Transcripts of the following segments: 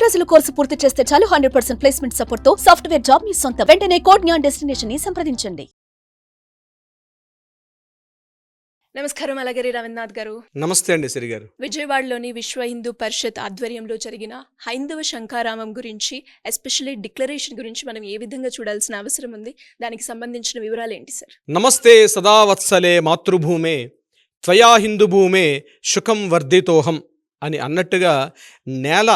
రోజుల కోర్సు పూర్తి చేస్తే చాలు 100% ప్లేస్మెంట్ సపోర్ట్ తో సాఫ్ట్వేర్ జాబ్ మీ సొంత. వెంటనే కోడ్ జ్ఞాన్ డెస్టినేషన్ ని సంప్రదించండి. నమస్కారం అలగిరి రవీంద్రనాథ్ గారు. నమస్తే అండి సిరి గారు. విజయవాడలోని విశ్వ హిందూ పరిషత్ ఆధ్వర్యంలో జరిగిన హైందవ శంఖారామం గురించి, ఎస్పెషల్లీ డిక్లరేషన్ గురించి మనం ఏ విధంగా చూడాల్సిన అవసరం ఉంది, దానికి సంబంధించిన వివరాలు ఏంటి సార్? నమస్తే సదా వత్సలే మాతృభూమే త్వయా హిందూ భూమే సుఖం వర్ధితోహం అని అన్నట్టుగా నేల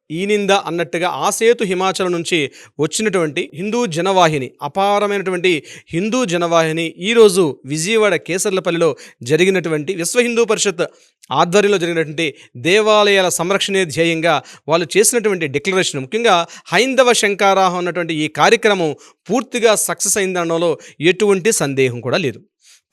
ఈనింద అన్నట్టుగా ఆసేతు హిమాచలం నుంచి వచ్చినటువంటి హిందూ జనవాహిని, అపారమైనటువంటి హిందూ జనవాహిని ఈరోజు విజయవాడ కేసర్లపల్లిలో జరిగినటువంటి విశ్వ హిందూ పరిషత్ ఆధ్వర్యంలో జరిగినటువంటి దేవాలయాల సంరక్షణే ధ్యేయంగా వాళ్ళు చేసినటువంటి డిక్లరేషన్, ముఖ్యంగా హైందవ శంఖారావం అన్నటువంటి ఈ కార్యక్రమం పూర్తిగా సక్సెస్ అయిందనడంలో ఎటువంటి సందేహం కూడా లేదు.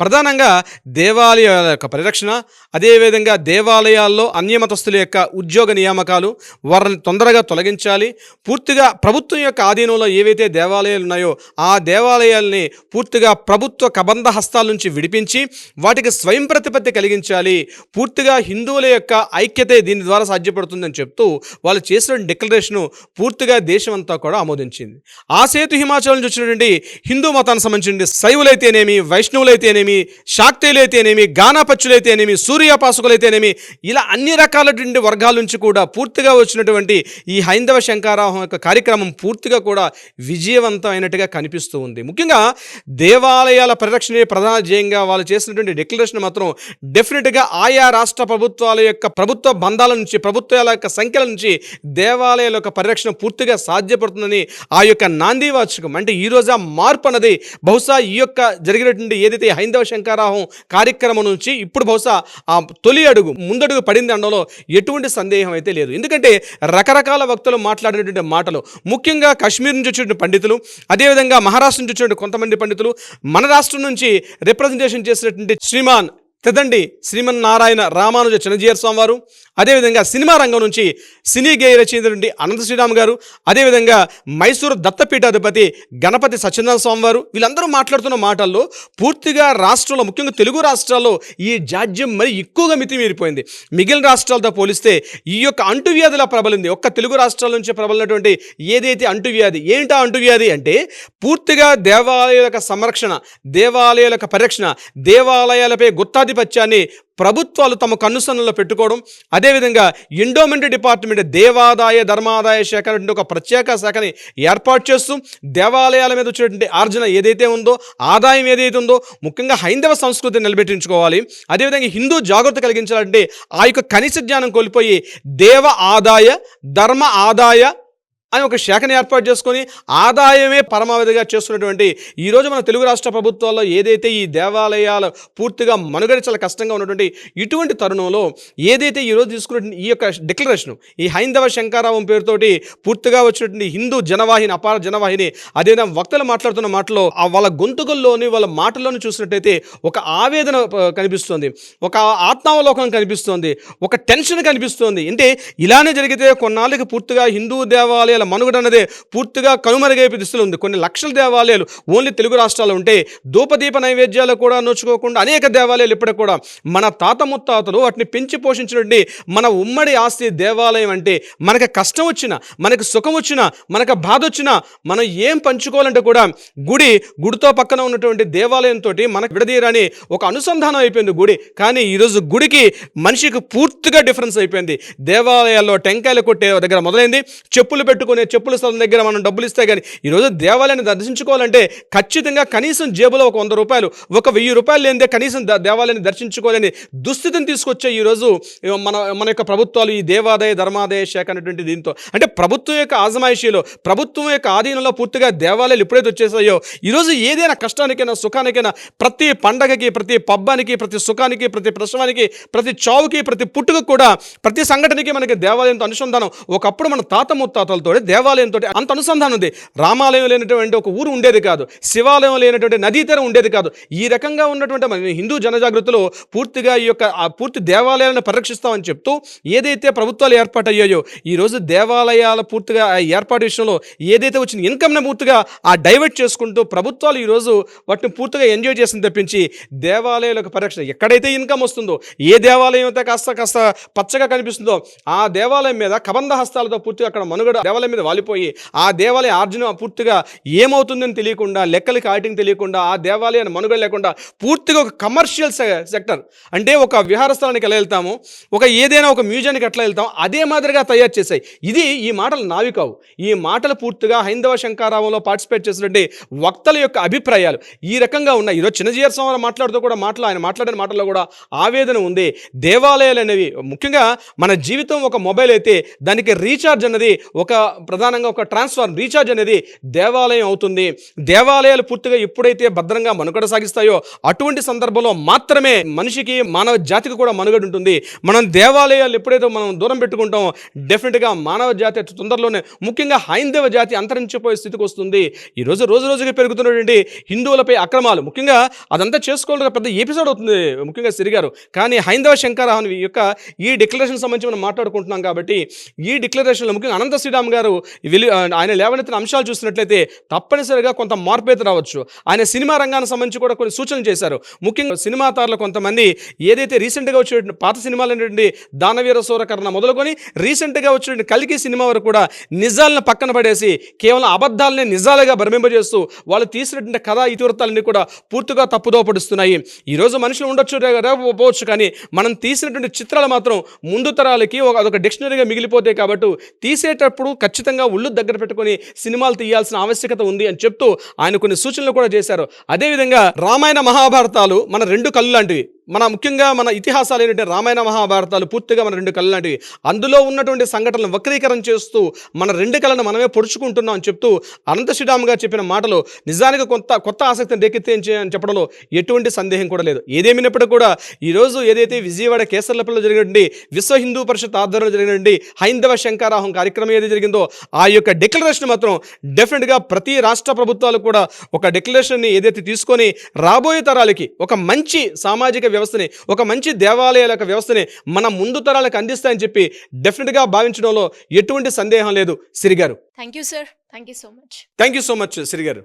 ప్రధానంగా దేవాలయాల యొక్క పరిరక్షణ, అదేవిధంగా దేవాలయాల్లో అన్యమతస్థుల యొక్క ఉద్యోగ నియామకాలు, వారిని తొందరగా తొలగించాలి. పూర్తిగా ప్రభుత్వం యొక్క ఆధీనంలో ఏవైతే దేవాలయాలు ఉన్నాయో ఆ దేవాలయాల్ని పూర్తిగా ప్రభుత్వ కబంధ హస్తాల నుంచి విడిపించి వాటికి స్వయం ప్రతిపత్తి కలిగించాలి. పూర్తిగా హిందువుల యొక్క ఐక్యతే దీని ద్వారా సాధ్యపడుతుందని చెప్తూ వాళ్ళు చేసిన డిక్లరేషను పూర్తిగా దేశమంతా కూడా ఆమోదించింది. ఆసేతు హిమాచలం నుంచి వచ్చినటువంటి హిందూ మతానికి సంబంధించిన శైవులైతేనేమి, వైష్ణవులైతేనేమి, శాక్తేయులైతేనేమి, గానాపచ్చులైతేనేమి, సూర్యాపాసకులైతేనేమి, ఇలా అన్ని రకాలటువంటి వర్గాల నుంచి కూడా పూర్తిగా వచ్చినటువంటి ఈ హైందవ శంఖారావం యొక్క కార్యక్రమం పూర్తిగా కూడా విజయవంతమైనట్టుగా కనిపిస్తూ ఉంది. ముఖ్యంగా దేవాలయాల పరిరక్షణే ప్రధాన ధ్యేయంగా వాళ్ళు చేసినటువంటి డిక్లరేషన్ మాత్రం డెఫినెట్గా ఆయా రాష్ట్ర ప్రభుత్వాల యొక్క ప్రభుత్వ బంధాల నుంచి, ప్రభుత్వాల యొక్క సంఖ్యల నుంచి దేవాలయాల యొక్క పరిరక్షణ పూర్తిగా సాధ్యపడుతుందని ఆ యొక్క నాంది వాచకం. అంటే ఈరోజు ఆ మార్పు అన్నది బహుశా ఈ యొక్క జరిగినటువంటి ఏదైతే హైందవ శంఖారావం కార్యక్రమం నుంచి ఇప్పుడు బహుశా ఆ తొలి అడుగు ముందడుగు పడింది అనడంలో ఎటువంటి సందేహం అయితే లేదు. ఎందుకంటే రకరకాల వక్తలు మాట్లాడినటువంటి మాటలు, ముఖ్యంగా కాశ్మీర్ నుంచి వచ్చినటువంటి పండితులు, అదేవిధంగా మహారాష్ట్ర నుంచి వచ్చినటువంటి కొంతమంది పండితులు, మన రాష్ట్రం నుంచి రిప్రజెంటేషన్ చేసినటువంటి శ్రీమాన్ తెదండి శ్రీమన్నారాయణ రామానుజ చిన్నజీయర్ స్వామి వారు, అదేవిధంగా సినిమా రంగం నుంచి సినీ గేయ రచయిత అనంత శ్రీరామ్ గారు, అదేవిధంగా మైసూరు దత్తపీఠాధిపతి గణపతి సత్యనారాయణ స్వామి వారు, వీళ్ళందరూ మాట్లాడుతున్న మాటల్లో పూర్తిగా రాష్ట్రంలో, ముఖ్యంగా తెలుగు రాష్ట్రాల్లో ఈ జాడ్యం మరి ఎక్కువగా మితిమీరిపోయింది. మిగిలిన రాష్ట్రాలతో పోలిస్తే ఈ యొక్క అంటువ్యాధిలా ప్రబలింది. ఒక్క తెలుగు రాష్ట్రాల నుంచి ప్రబలినటువంటి ఏదైతే అంటువ్యాధి, ఏంటా అంటువ్యాధి అంటే పూర్తిగా దేవాలయాల యొక్క సంరక్షణ, దేవాలయాల యొక్క పరిరక్షణ, దేవాలయాలపై గుత్తాధిపత్యాన్ని ప్రభుత్వాలు తమ కన్నుసన్నలో పెట్టుకోవడం, అదేవిధంగా ఎండోమెంట్ డిపార్ట్మెంట్ దేవాదాయ ధర్మాదాయ శాఖ ఒక ప్రత్యేక శాఖని ఏర్పాటు చేస్తూ దేవాలయాల మీద వచ్చేటువంటి ఆర్జన ఏదైతే ఉందో, ఆదాయం ఏదైతే ఉందో, ముఖ్యంగా హైందవ సంస్కృతిని నిలబెట్టించుకోవాలి. అదేవిధంగా హిందూ జాగృతి కలిగించాలంటే ఆ యొక్క కనీస జ్ఞానం కోల్పోయి దేవ ఆదాయ ధర్మ ఆదాయ అని ఒక శాఖను ఏర్పాటు చేసుకొని ఆదాయమే పరమావధిగా చేస్తున్నటువంటి ఈరోజు మన తెలుగు రాష్ట్ర ప్రభుత్వాల్లో ఏదైతే ఈ దేవాలయాలు పూర్తిగా మనుగడ చాలా కష్టంగా ఉన్నటువంటి ఇటువంటి తరుణంలో ఏదైతే ఈరోజు తీసుకున్నటువంటి ఈ యొక్క డిక్లరేషన్, ఈ హైందవ శంఖారావం పేరుతోటి పూర్తిగా వచ్చినటువంటి హిందూ జనవాహిని, అపార జనవాహిని, అదేవిధంగా వక్తలు మాట్లాడుతున్న మాటలో వాళ్ళ గొంతుకల్లోని, వాళ్ళ మాటల్లోని చూసినట్టయితే ఒక ఆవేదన కనిపిస్తుంది, ఒక ఆత్మావలోకనం కనిపిస్తుంది, ఒక టెన్షన్ కనిపిస్తుంది. అంటే ఇలానే జరిగితే కొన్నాళ్ళకి పూర్తిగా హిందూ దేవాలయాల మనుగడ అన్నదే పూర్తిగా కనుమరుగైపోయే దిశలో ఉంది. కొన్ని లక్షల దేవాలయాలు ఓన్లీ తెలుగు రాష్ట్రాల్లో ఉంటే ధూపదీప నైవేద్యాలు కూడా నోచుకోకుండా అనేక దేవాలయాలు ఇప్పటికి కూడా మన తాత ముత్తాతలు వాటిని పెంచి పోషించినటువంటి మన ఉమ్మడి ఆస్తి దేవాలయం. అంటే మనకి కష్టం వచ్చినా, మనకి సుఖం వచ్చినా, మనకు బాధ వచ్చినా మనం ఏం పంచుకోవాలంటే కూడా గుడితో పక్కన ఉన్నటువంటి దేవాలయంతో మనకు విడదీయరని ఒక అనుసంధానం అయిపోయింది గుడి. కానీ ఈరోజు గుడికి మనిషికి పూర్తిగా డిఫరెన్స్ అయిపోయింది. దేవాలయాల్లో టెంకాయలు కొట్టే దగ్గర మొదలైంది, చెప్పులు పెట్టుకునే చెప్పుల స్థలం దగ్గర మనం డబ్బులు ఇస్తే కానీ ఈరోజు దేవాలయాన్ని దర్శించుకోవాలంటే ఖచ్చితంగా కనీసం జేబులో ఒక 100 రూపాయలు, ఒక 1000 రూపాయలు లేనిదే కనీసం దేవాలయాన్ని దర్శించుకోవాలని దుస్థితిని తీసుకొచ్చే ఈరోజు మన యొక్క ప్రభుత్వాలు, ఈ దేవాదాయ ధర్మాదాయ శాఖ అనేటువంటి దీంతో. అంటే ప్రభుత్వం యొక్క ఆజమాయిషీలో, ప్రభుత్వం యొక్క ఆధీనంలో పూర్తిగా దేవాలయాలు ఎప్పుడైతే వచ్చేసాయో ఈరోజు ఏదైనా కష్టానికైనా సుఖానికైనా, ప్రతి పండగకి, ప్రతి పబ్బానికి, ప్రతి సుఖానికి, ప్రతి ప్రసవానికి, ప్రతి చావుకి, ప్రతి పుట్టుకు కూడా, ప్రతి సంఘటనకి మనకి దేవాలయంతో అనుసంధానం. ఒకప్పుడు మన తాత ముత్తాతలతో దేవాలయంతో అంత అనుసంధానం ఉంది. రామాలయం లేనటువంటి ఒక ఊరు ఉండేది కాదు, శివాలయం లేనటువంటి నదీ తీరం ఉండేది కాదు. ఈ రకంగా ఉన్నటువంటి మన హిందూ జనజాగృతిలో పూర్తిగా ఈ యొక్క పూర్తి దేవాలయాలను పరిరక్షిస్తామని చెప్తూ ఏదైతే ప్రభుత్వాలు ఏర్పాటయ్యాయో ఈరోజు దేవాలయాల పూర్తిగా ఏర్పాటు విషయంలో ఏదైతే వచ్చిన ఇన్కమ్ని పూర్తిగా డైవర్ట్ చేసుకుంటూ ప్రభుత్వాలు ఈరోజు వాటిని పూర్తిగా ఎంజాయ్ చేసింది తప్పించి దేవాలయాలకు పరిరక్షణ ఎక్కడైతే ఇన్కమ్ వస్తుందో, ఏ దేవాలయం అయితే కాస్త పచ్చగా కనిపిస్తుందో ఆ దేవాలయం మీద కబంధ హస్తాలతో పూర్తిగా అక్కడ మనుగడ దేవాలయం మీద వాలిపోయి ఆ దేవాలయ ఆర్జన పూర్తిగా ఏమవుతుందని తెలియకుండా, లెక్కలకి ఆడిటింగ్ తెలియకుండా, ఆ దేవాలయాన్ని మనుగడ లేకుండా పూర్తిగా ఒక కమర్షియల్ సెక్టర్ అంటే ఒక విహార స్థలానికి ఎలా వెళ్తాము, ఏదైనా ఒక మ్యూజియానికి ఎట్లా వెళ్తాం అదే మాదిరిగా తయారు చేశాయి. ఈ మాటలు నావి కావు. ఈ మాటలు పూర్తిగా హైందవ శంకారావంలో పార్టిసిపేట్ చేసినటువంటి వక్తల యొక్క అభిప్రాయాలు ఈ రకంగా ఉన్నాయి. ఈరోజు చిన్నజీయర్ స్వామి మాట్లాడుతూ కూడా ఆయన మాట్లాడిన మాటల్లో కూడా ఆవేదన ఉంది. దేవాలయాలు అనేవి ముఖ్యంగా మన జీవితం ఒక మొబైల్ అయితే దానికి రీఛార్జ్ అనేది ప్రధానంగా ఒక ట్రాన్స్ఫార్మ్ రీఛార్జ్ అనేది దేవాలయం అవుతుంది. దేవాలయాలు పూర్తిగా ఎప్పుడైతే భద్రంగా మనుగడ సాగిస్తాయో అటువంటి సందర్భంలో మాత్రమే మనిషికి, మానవ జాతికి కూడా మనుగడ ఉంటుంది. మనం దేవాలయాలు ఎప్పుడైతే మనం దూరం పెట్టుకుంటామో డెఫినెట్గా మానవ జాతి తొందరలోనే, ముఖ్యంగా హైందవ జాతి అంతరించిపోయే స్థితికి వస్తుంది. ఈరోజు రోజు రోజుకి పెరుగుతున్నటువంటి హిందువులపై అక్రమాలు, ముఖ్యంగా అదంతా చేసుకోవడం పెద్ద ఎపిసోడ్ అవుతుంది ముఖ్యంగా సిరిగారు. కానీ హైందవ శంకరాహన్ యొక్క ఈ డిక్లరేషన్ సంబంధించి మనం మాట్లాడుకుంటున్నాం కాబట్టి ఈ డిక్లరేషన్లో ముఖ్యంగా అనంత శ్రీరామ్ గారు ఆయన లేవనెత్తిన అంశాలు చూసినట్లయితే తప్పనిసరిగా కొంత మార్పు అయితే రావచ్చు. ఆయన సినిమా రంగానికి సంబంధించి కూడా కొన్ని సూచనలు చేశారు. ముఖ్యంగా సినిమా తారలు కొంతమంది ఏదైతే రీసెంట్గా వచ్చే పాత సినిమాలు ఏంటంటే దానవీర సూరకర్ణ మొదలుకొని రీసెంట్గా వచ్చిన కల్కి సినిమా వరకు కూడా నిజాలను పక్కన పడేసి కేవలం అబద్ధాలనే నిజాలుగా భ్రమింపజేస్తూ వాళ్ళు తీసినటువంటి కథా ఇతివృత్తాలన్నీ కూడా పూర్తిగా తప్పుదో పడుస్తున్నాయి. ఈరోజు మనుషులు ఉండొచ్చు పోవచ్చు, కానీ మనం తీసినటువంటి చిత్రాలు మాత్రం ముందు తరాలకి అదొక డిక్షనరీగా మిగిలిపోతాయి. కాబట్టి తీసేటప్పుడు ఖచ్చితంగా ఒళ్ళు దగ్గర పెట్టుకొని సినిమాలు తీయాల్సిన ఆవశ్యకత ఉంది అని చెప్తూ ఆయన కొన్ని సూచనలు కూడా చేశారు. అదేవిధంగా రామాయణ మహాభారతాలు మన రెండు కళ్ళు లాంటివి. ముఖ్యంగా మన ఇతిహాసాలు ఏంటంటే రామాయణ మహాభారతాలు పూర్తిగా మన రెండు కళ్ళు లాంటివి. అందులో ఉన్నటువంటి సంఘటనలు వక్రీకరణ చేస్తూ మన రెండు కళ్ళను మనమే పొడుచుకుంటున్నాం అని చెప్తూ అనంత శ్రీరామ్ గారు చెప్పిన మాటలు నిజానికి కొత్త ఆసక్తిని రేకెత్తించే అని చెప్పడంలో ఎటువంటి సందేహం కూడా లేదు. ఏదేమైనప్పటికీ కూడా ఈరోజు ఏదైతే విజయవాడ కేసర్లపల్లిలో జరిగినటువంటి విశ్వ హిందూ పరిషత్ ఆధ్వర్యంలో జరిగినటువంటి హైందవ శంకారాహం కార్యక్రమం ఏది జరిగిందో ఆ యొక్క డిక్లరేషన్ మాత్రం డెఫినెట్గా ప్రతి రాష్ట్ర ప్రభుత్వాలు కూడా ఒక డిక్లరేషన్ని ఏదైతే తీసుకొని రాబోయే తరాలకి ఒక మంచి సామాజిక వ్యవస్థని, ఒక మంచి దేవాలయాల యొక్క వ్యవస్థని మన ముందు తరాలకు అందిస్తాయని చెప్పి డెఫినెట్గా భావించడంలో ఎటువంటి సందేహం లేదు. సిరిగారు, thank you sir. Thank you so much. Thank you so much సిరిగారు.